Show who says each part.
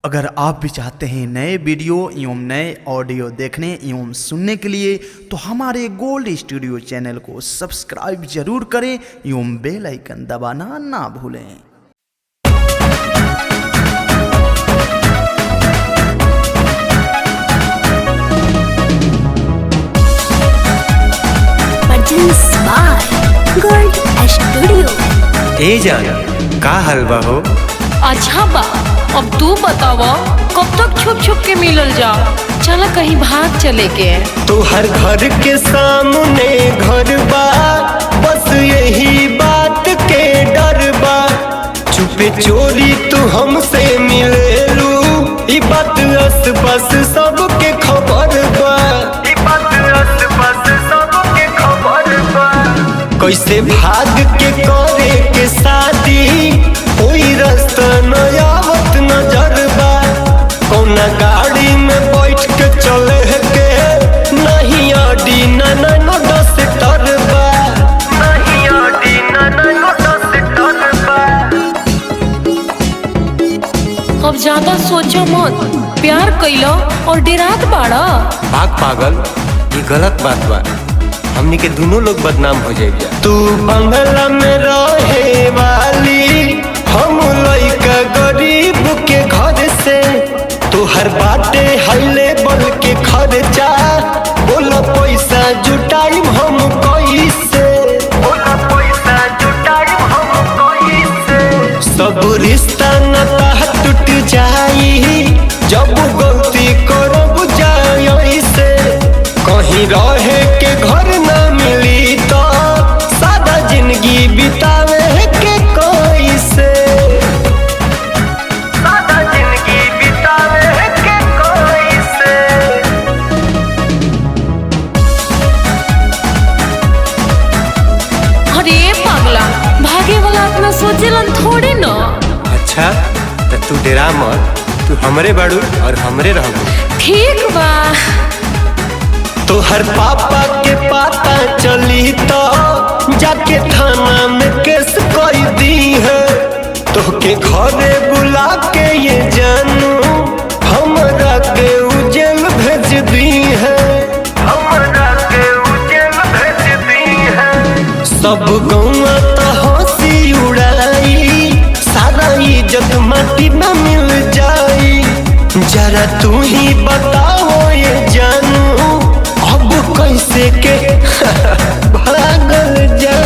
Speaker 1: अगर आप भी चाहते हैं नए वीडियो एवं नए ऑडियो देखने एवं सुनने के लिए तो हमारे गोल्ड स्टूडियो चैनल को सब्सक्राइब जरूर करें एवं बेल आइकन दबाना ना भूलें।
Speaker 2: Gold studio.
Speaker 3: ए जान का हलवा हो?
Speaker 4: अच्छा बा, अब तू बतावा कब तक छुप छुप के मिलल जा? चला कहीं भाग चले के।
Speaker 3: तू हर घर के सामने घर बा, बस यही बात के डर बा। छुपे चोरी तू हमसे मिलेलू, ई बात आस पास सबके खबर बा। ई बात आस पास सबके खबर बा। कैसे भाग के करे के शादी, कोई रास्ता न आवत नजर बा। कौना गाड़ी में बैठ के चले के, नहीं आडी ना दस टर बा। नहीं आडी ना दस टर बा।
Speaker 4: अब ज्यादा सोचो मत, प्यार कैलो और डेरात बाड़ा।
Speaker 3: भाग पागल, ये गलत बात बा। हमनी के दोनों लोग बदनाम हो जाएगा। तू बंगला में रहे वाली, हम लइका गरीब के घर से। तू हर बाटे हाईले बल के खर्चा, बोला पैसा जुटाई हम कैसे? बोला पैसा जुटाई हम कैसे? सब रिश्ता नाता टूट जाई, जब गलती करब जाई से। कहीं रहे के घर ना मिली तो सादा जिंदगी बितावे के कैसे? सादा जिंदगी बितावे के कैसे?
Speaker 4: अरे पागला, भागे वाला अपना सोचेलन थोड़े न।
Speaker 3: अच्छा तो तू डेरा मत, तू हमरे बाड़ू और हमरे रहबू।
Speaker 4: ठीक बा।
Speaker 3: तो हर पापा के पता चली तो जाके थाना में केस कर दी है। तो के घरे बुला के ये जानू, हमरा के उजेल भेज दी है। हमरा के उजेल भेज दी है। सब गौवा तो हंसी उड़ाई, सारा इज्जत माटी में मिल जाई। जरा तू ही बताओ ये जानू, अब कैसे के भागल जा।